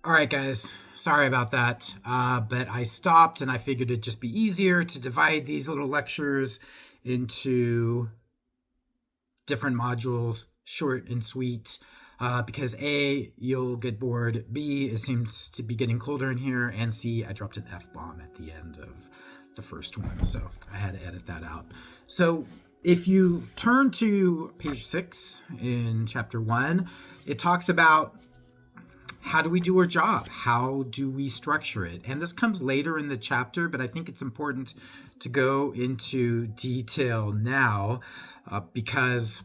All right, guys. Sorry about that. But I stopped and I figured it'd just be easier to divide these little lectures into different modules, short and sweet. Because A, you'll get bored. B, it seems to be getting colder in here. And C, I dropped an F-bomb at the end of the first one. So I had to edit that out. So if you turn to page 6 in chapter 1, it talks about how do we do our job? How do we structure it? And this comes later in the chapter, but I think it's important to go into detail now because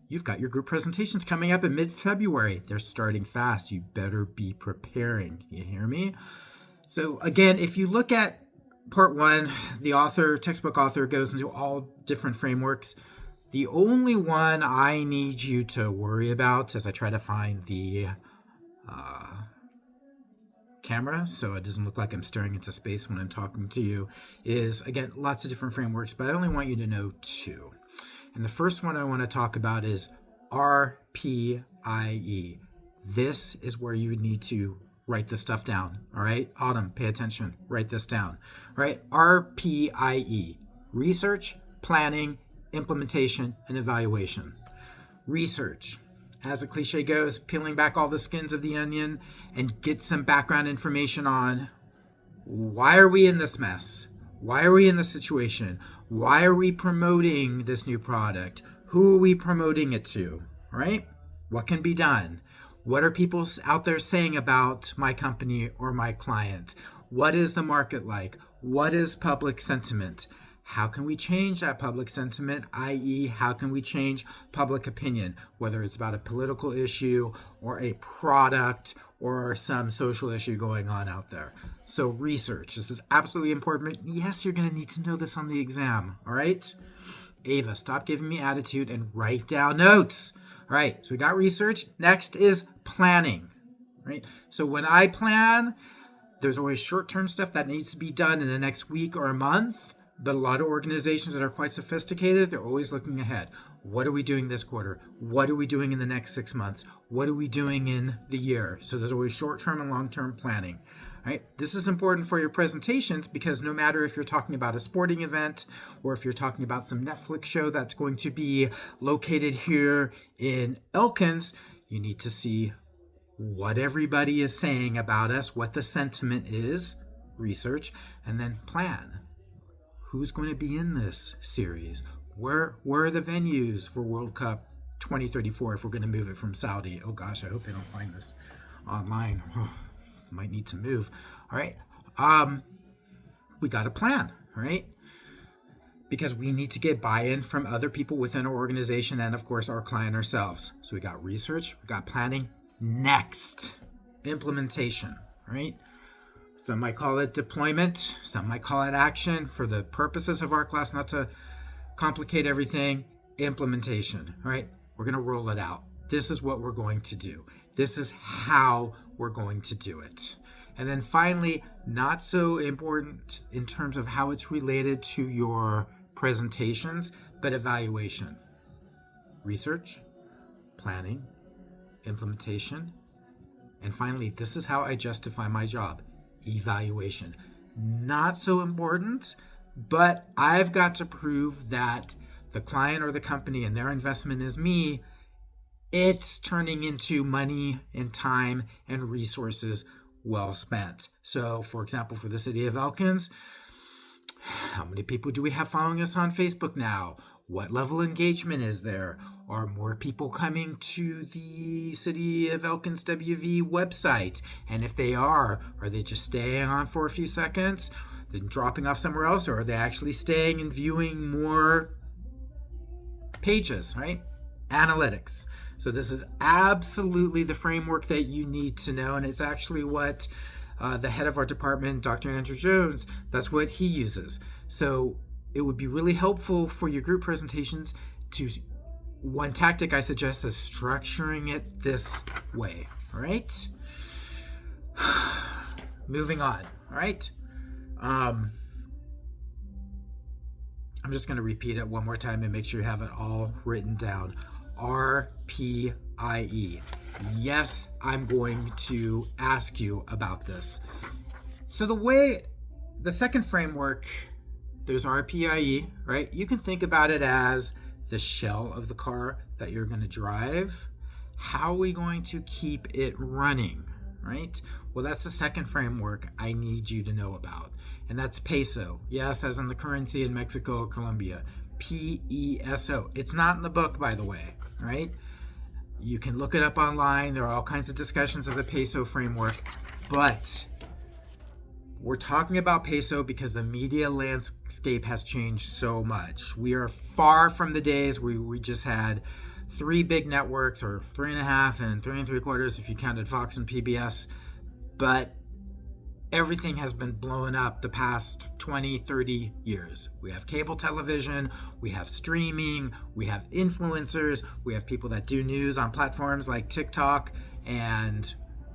you've got your group presentations coming up in mid-February. They're starting fast. You better be preparing. You hear me? So again, if you look at part 1, the textbook author goes into all different frameworks. The only one I need you to worry about as I try to find the camera so it doesn't look like I'm staring into space when I'm talking to you is, again, lots of different frameworks, but I only want you to know 2. And the first one I want to talk about is RPIE. This is where you need to write this stuff down. All right, Autumn, pay attention. Write this down. All right, RPIE: research, planning, implementation, and evaluation. Research, as a cliche goes, peeling back all the skins of the onion and get some background information on why are we in this mess? Why are we in this situation? Why are we promoting this new product? Who are we promoting it to? Right? What can be done? What are people out there saying about my company or my client? What is the market like? What is public sentiment? How can we change that public sentiment, i.e., how can we change public opinion, whether it's about a political issue or a product or some social issue going on out there? So research, this is absolutely important. Yes, you're going to need to know this on the exam, all right? Ava, stop giving me attitude and write down notes. All right, so we got research. Next is planning, right? So when I plan, there's always short-term stuff that needs to be done in the next week or a month. But a lot of organizations that are quite sophisticated, they're always looking ahead. What are we doing this quarter? What are we doing in the next 6 months? What are we doing in the year? So there's always short-term and long-term planning. Right? This is important for your presentations because no matter if you're talking about a sporting event or if you're talking about some Netflix show that's going to be located here in Elkins, you need to see what everybody is saying about us, what the sentiment is, research, and then plan. Who's going to be in this series? Where are the venues for World Cup 2034 if we're going to move it from Saudi? Oh gosh, I hope they don't find this online. Oh, might need to move. All right. We got a plan, right? Because we need to get buy-in from other people within our organization and, of course, our client ourselves. So we got research, we got planning. Next, implementation, right? Some might call it deployment. Some might call it action. For the purposes of our class, not to complicate everything, implementation, all right? We're going to roll it out. This is what we're going to do. This is how we're going to do it. And then finally, not so important in terms of how it's related to your presentations, but evaluation. Research, planning, implementation, and finally, this is how I justify my job. Evaluation. Not so important, but I've got to prove that the client or the company and their investment is me, it's turning into money and time and resources well spent. So, for example, for the city of Elkins, how many people do we have following us on Facebook now? What level of engagement is there? Are more people coming to the City of Elkins WV website? And if they are they just staying on for a few seconds, then dropping off somewhere else, or are they actually staying and viewing more pages, right? Analytics. So this is absolutely the framework that you need to know, and it's actually what the head of our department, Dr. Andrew Jones, that's what he uses. So it would be really helpful for your group presentations to, one tactic I suggest is structuring it this way, all right? Moving on, all right? I'm just going to repeat it one more time and make sure you have it all written down. RPIE. RPIE. Yes, I'm going to ask you about this. So the second framework, there's RPIE, right? You can think about it as the shell of the car that you're going to drive. How are we going to keep it running, right? Well, that's the second framework I need you to know about. And that's peso. Yes, as in the currency in Mexico, Colombia. PESO. It's not in the book, by the way, right? You can look it up online. There are all kinds of discussions of the peso framework. But we're talking about peso because the media landscape has changed so much. We are far from the days where we just had 3 big networks, or 3.5 and 3 3/4 if you counted Fox and PBS. But everything has been blown up the past 20, 30 years. We have cable television, we have streaming, we have influencers, we have people that do news on platforms like TikTok and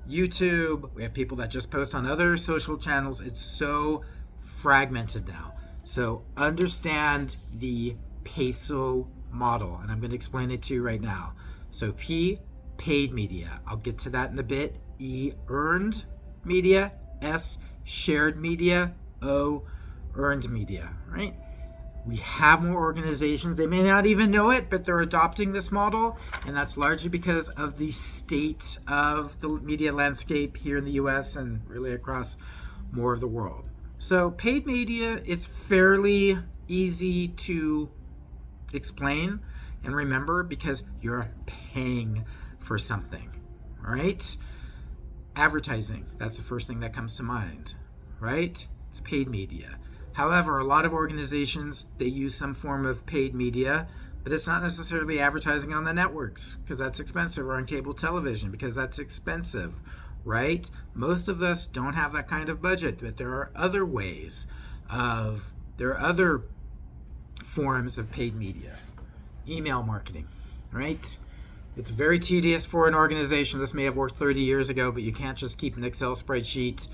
YouTube. We have people that just post on other social channels. It's so fragmented now. So understand the peso model, and I'm going to explain it to you right now. So P, paid media. I'll get to that in a bit. E, earned media. S, shared media. O, earned media, right? We have more organizations. They may not even know it, but they're adopting this model, and that's largely because of the state of the media landscape here in the US and really across more of the world. So paid media, it's fairly easy to explain and remember because you're paying for something, right? Advertising, that's the first thing that comes to mind, right? It's paid media. However, a lot of organizations, they use some form of paid media, but it's not necessarily advertising on the networks because that's expensive, or on cable television because that's expensive, right? Most of us don't have that kind of budget, but there are other other forms of paid media. Email marketing, right? It's very tedious for an organization. This may have worked 30 years ago, but you can't just keep an Excel spreadsheet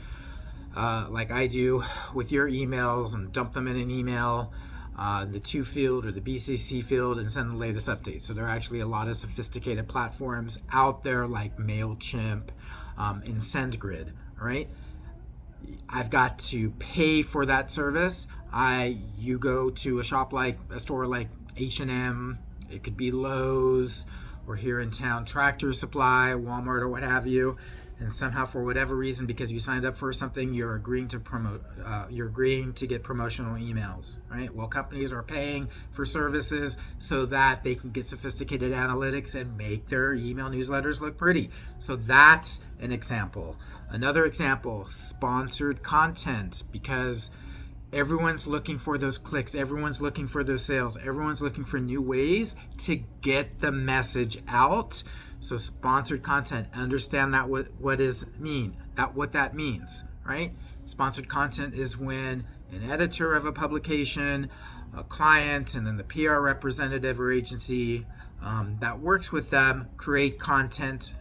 like I do with your emails and dump them in an email, the to field or the BCC field, and send the latest updates. So there are actually a lot of sophisticated platforms out there like MailChimp and SendGrid, right? I've got to pay for that service. You go to a store like H&M, it could be Lowe's, or here in town, Tractor Supply, Walmart, or what have you, and somehow for whatever reason, because you signed up for something, you're agreeing to get promotional emails, right? Well, companies are paying for services so that they can get sophisticated analytics and make their email newsletters look pretty. So that's an example. Another example, sponsored content, because everyone's looking for those clicks, everyone's looking for those sales, everyone's looking for new ways to get the message out. So sponsored content, understand that what that means, right? Sponsored content is when an editor of a publication, a client, and then the PR representative or agency that works with them create content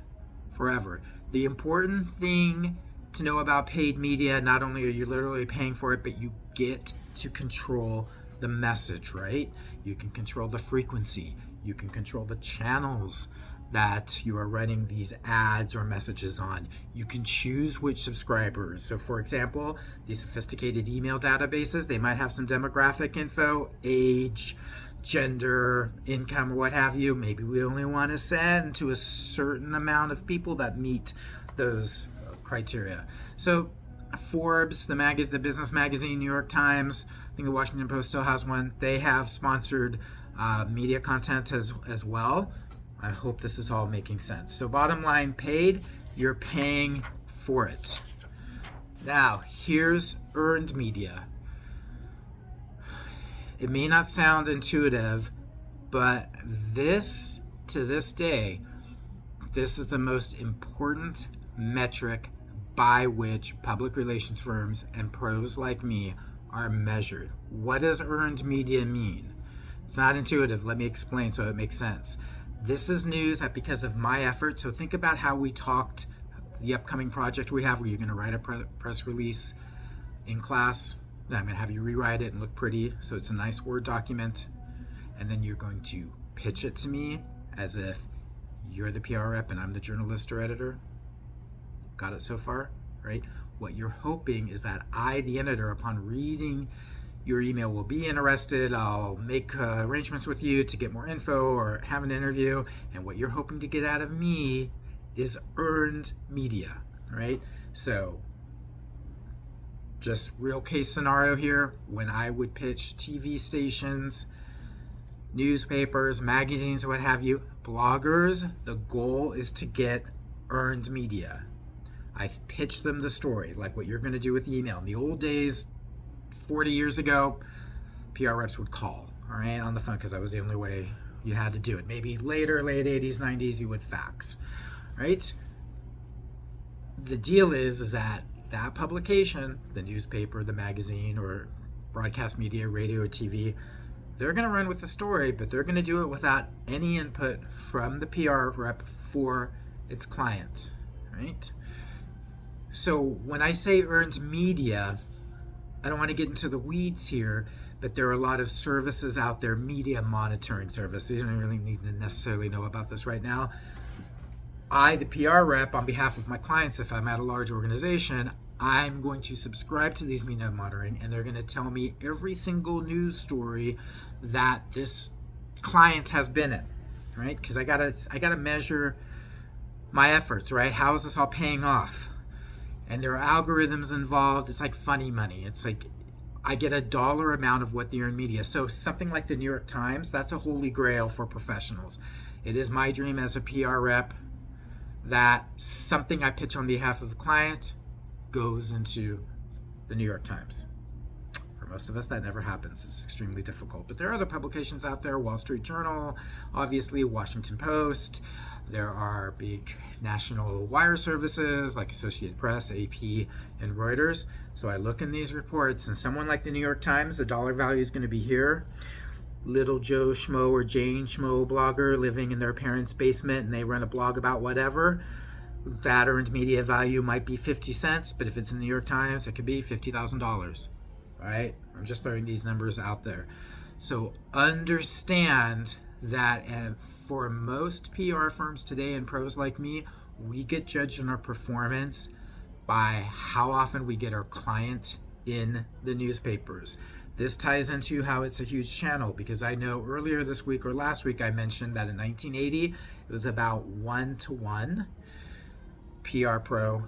forever. The important thing to know about paid media, not only are you literally paying for it, but you get to control the message, right? You can control the frequency. You can control the channels that you are running these ads or messages on. You can choose which subscribers. So for example, these sophisticated email databases, they might have some demographic info, age, gender, income, or what have you. Maybe we only want to send to a certain amount of people that meet those criteria. So Forbes, the business magazine, New York Times, I think the Washington Post still has one. They have sponsored media content as well. I hope this is all making sense. So bottom line, paid, you're paying for it. Now, here's earned media. It may not sound intuitive, but to this day, this is the most important metric by which public relations firms and pros like me are measured. What does earned media mean? It's not intuitive. Let me explain so it makes sense. This is news that because of my effort, so think about how we talked, the upcoming project we have where you're going to write a press release in class. I'm going to have you rewrite it and look pretty, so it's a nice Word document. And then you're going to pitch it to me as if You're the PR rep and I'm the journalist or editor. Got it so far, right? What you're hoping is that I, the editor, upon reading your email, will be interested. I'll make arrangements with you to get more info or have an interview. And what you're hoping to get out of me is earned media, right? So just real case scenario here, when I would pitch TV stations, newspapers, magazines, what have you, bloggers, the goal is to get earned media. I've pitched them the story, like what you're going to do with email. In the old days, 40 years ago, PR reps would call, all right, on the phone, because that was the only way you had to do it. Maybe later, late 80s, 90s, you would fax, right? The deal is that publication, the newspaper, the magazine, or broadcast media, radio or TV, they're going to run with the story, but they're going to do it without any input from the PR rep for its client, right? So when I say earned media, I don't want to get into the weeds here, but there are a lot of services out there, media monitoring services. You don't really need to necessarily know about this right now. I, the PR rep, on behalf of my clients, if I'm at a large organization, I'm going to subscribe to these media monitoring, and they're going to tell me every single news story that this client has been in, right? Because I gotta measure my efforts, right? How is this all paying off? And there are algorithms involved. It's like funny money. It's like I get a dollar amount of what the earned media. So something like the New York Times, that's a holy grail for professionals. It is my dream as a PR rep that something I pitch on behalf of the client goes into the New York Times. For most of us, that never happens. It's extremely difficult. But there are other publications out there, Wall Street Journal, obviously, Washington Post. There are big national wire services like Associated Press, AP, and Reuters. So I look in these reports, and someone like the New York Times, the dollar value is going to be here. Little Joe Schmo or Jane Schmo blogger living in their parents' basement, and they run a blog about whatever. That earned media value might be 50 cents, but if it's in the New York Times, it could be $50,000. Right? I'm just throwing these numbers out there. So understand that for most PR firms today and pros like me, we get judged on our performance by how often we get our client in the newspapers. This ties into how it's a huge channel, because I know earlier this week or last week I mentioned that in 1980 it was about 1-to-1 PR pro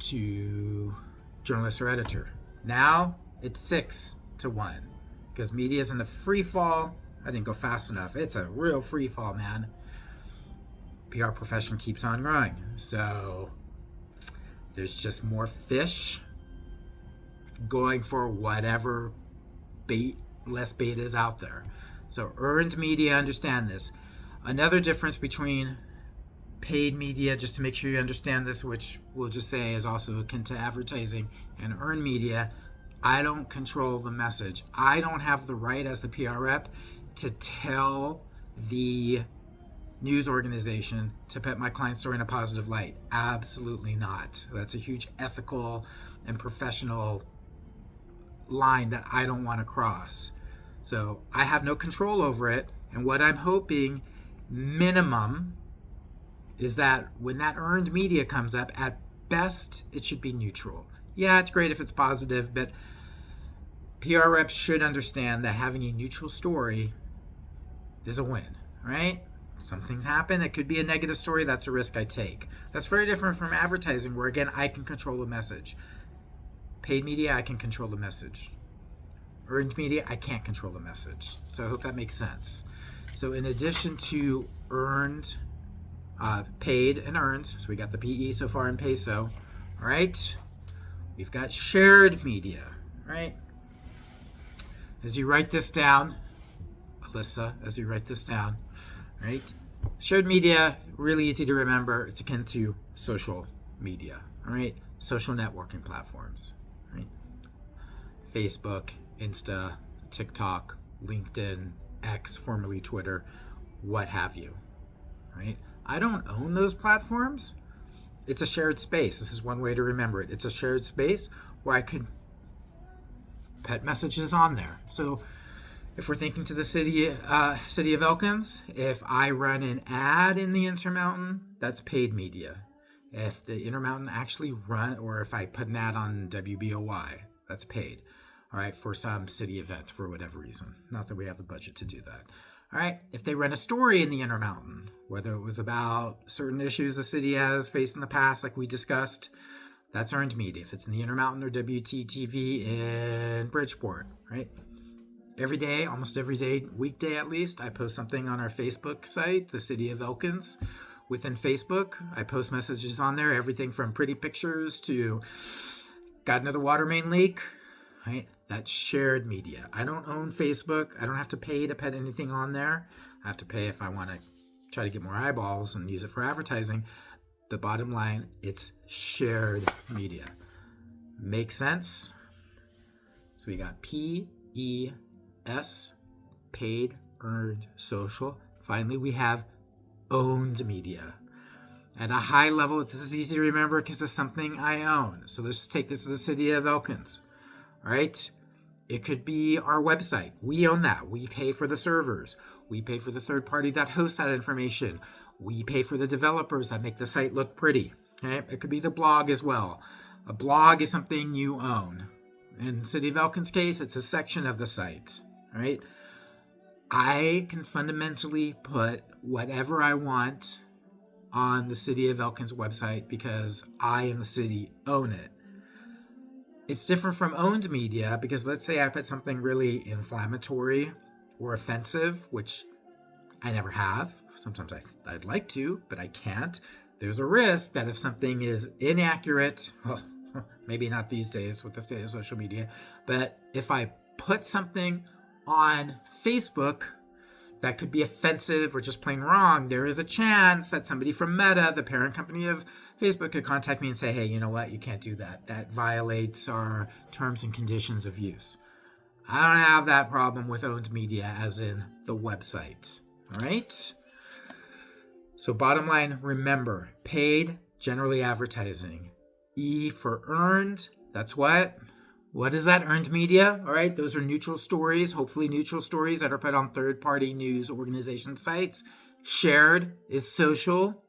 to journalist or editor. Now it's 6-to-1 because media is in the free fall. I didn't go fast enough. It's a real free fall, man. PR profession keeps on growing. So there's just more fish going for whatever less bait is out there. So earned media, understand this. Another difference between paid media, just to make sure you understand this, which we'll just say is also akin to advertising, and earned media, I don't control the message. I don't have the right as the PR rep to tell the news organization to put my client story in a positive light. Absolutely not. That's a huge ethical and professional line that I don't want to cross. So I have no control over it. And what I'm hoping, minimum, is that when that earned media comes up, at best, it should be neutral. Yeah, it's great if it's positive, but PR reps should understand that having a neutral story is a win, right? Some things happen. It could be a negative story. That's a risk I take. That's very different from advertising, where, again, I can control the message. Paid media, I can control the message. Earned media, I can't control the message. So I hope that makes sense. So in addition to earned, paid and earned, so we got the PE so far in peso, all right? We've got shared media, right? As you write this down, Alyssa, as you write this down, right? Shared media, really easy to remember. It's akin to social media, all right? Social networking platforms, right? Facebook, Insta, TikTok, LinkedIn, X, formerly Twitter, what have you, right? I don't own those platforms. It's a shared space. This is one way to remember it. It's a shared space where I could put messages on there. So If we're thinking to the city of Elkins, if I run an ad in the Intermountain, that's paid media. If the Intermountain actually run, or if I put an ad on WBOY, that's paid. All right, for some city event for whatever reason. Not that we have the budget to do that. All right, if they run a story in the Intermountain, whether it was about certain issues the city has faced in the past, like we discussed, that's earned media. If it's in the Intermountain or WTTV in Bridgeport, right? Every day, almost every day, weekday at least, I post something on our Facebook site, the City of Elkins. Within Facebook, I post messages on there, everything from pretty pictures to got another water main leak, right? That's shared media. I don't own Facebook. I don't have to pay to put anything on there. I have to pay if I want to try to get more eyeballs and use it for advertising. The bottom line, it's shared media. Makes sense? So we got PES, paid, earned, social. Finally, we have owned media. At a high level, it's just easy to remember because it's something I own. So let's just take this to the City of Elkins. All right? It could be our website. We own that. We pay for the servers. We pay for the third party that hosts that information. We pay for the developers that make the site look pretty. Okay? It could be the blog as well. A blog is something you own. In City of Elkins' case, it's a section of the site. All right? I can fundamentally put whatever I want on the City of Elkins website because I and the city own it. It's different from owned media because let's say I put something really inflammatory or offensive, which I never have. Sometimes I'd like to, but I can't. There's a risk that if something is inaccurate, well, maybe not these days with the state of social media, but if I put something on Facebook that could be offensive or just plain wrong, there is a chance that somebody from Meta, the parent company of Facebook, could contact me and say, hey, you know what? You can't do that. That violates our terms and conditions of use. I don't have that problem with owned media as in the website. All right? So bottom line, remember, paid, generally advertising. E for earned, that's what? What is that? Earned media. All right. Those are neutral stories, hopefully neutral stories that are put on third-party news organization sites. Shared is social.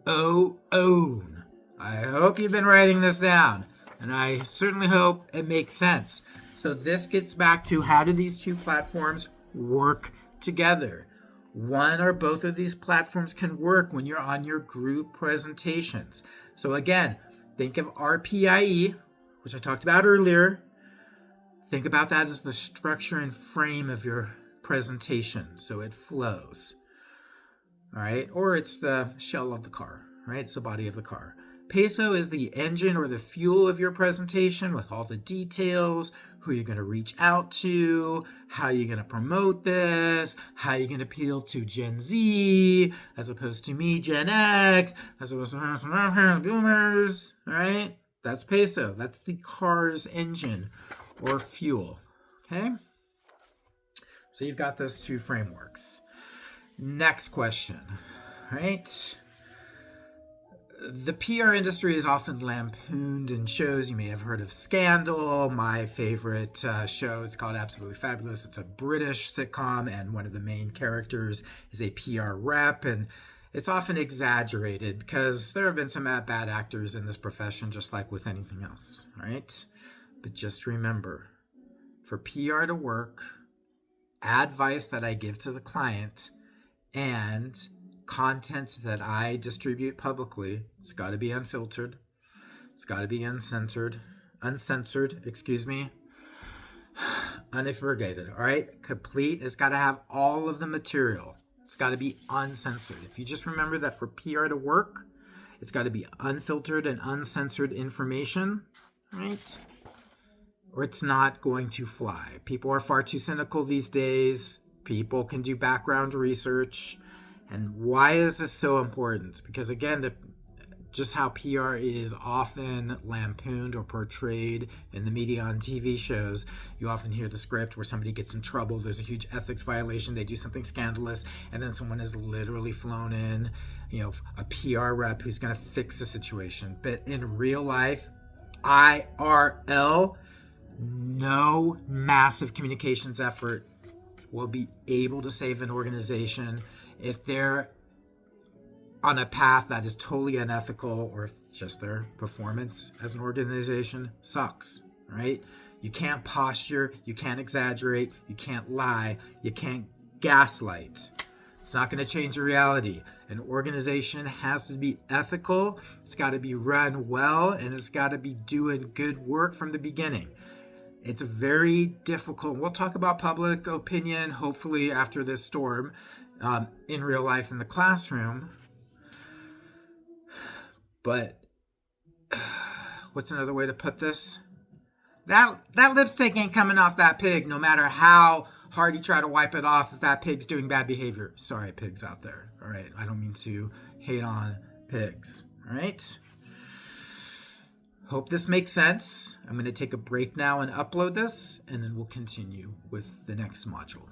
Own. I hope you've been writing this down, and I certainly hope it makes sense. So this gets back to how do these two platforms work together? One or both of these platforms can work when you're on your group presentations. So again, think of RPIE, which I talked about earlier. Think about that as the structure and frame of your presentation so it flows. All right, or it's the shell of the car, right? It's the body of the car. Peso is the engine or the fuel of your presentation with all the details, who you're going to reach out to, how you're going to promote this, how you're going to appeal to Gen Z, as opposed to me, Gen X, as opposed to boomers, all right? That's peso. That's the car's engine or fuel, okay? So you've got those two frameworks. Next question, right? The PR industry is often lampooned in shows. You may have heard of Scandal, my favorite show. It's called Absolutely Fabulous. It's a British sitcom, and one of the main characters is a PR rep, and it's often exaggerated because there have been some bad actors in this profession, just like with anything else, right? But just remember, for PR to work, advice that I give to the client and content that I distribute publicly, it's got to be unfiltered. It's got to be uncensored, unexpurgated, all right? Complete. It's got to have all of the material. It's got to be uncensored. If you just remember that for PR to work, it's got to be unfiltered and uncensored information, right? Or it's not going to fly. People are far too cynical these days. People can do background research. And why is this so important? Because again, just how PR is often lampooned or portrayed in the media on TV shows. You often hear the script where somebody gets in trouble. There's a huge ethics violation. They do something scandalous. And then someone is literally flown in, a PR rep who's going to fix the situation. But in real life, IRL, no massive communications effort will be able to save an organization if they're on a path that is totally unethical, or if just their performance as an organization sucks, right? You can't posture, you can't exaggerate, you can't lie, you can't gaslight. It's not going to change the reality. An organization has to be ethical, it's got to be run well, and it's got to be doing good work from the beginning. It's very difficult. We'll talk about public opinion, hopefully after this storm, in real life in the classroom. But what's another way to put this? That lipstick ain't coming off that pig, no matter how hard you try to wipe it off if that pig's doing bad behavior. Sorry, pigs out there. All right, I don't mean to hate on pigs. All right. Hope this makes sense. I'm going to take a break now and upload this, and then we'll continue with the next module.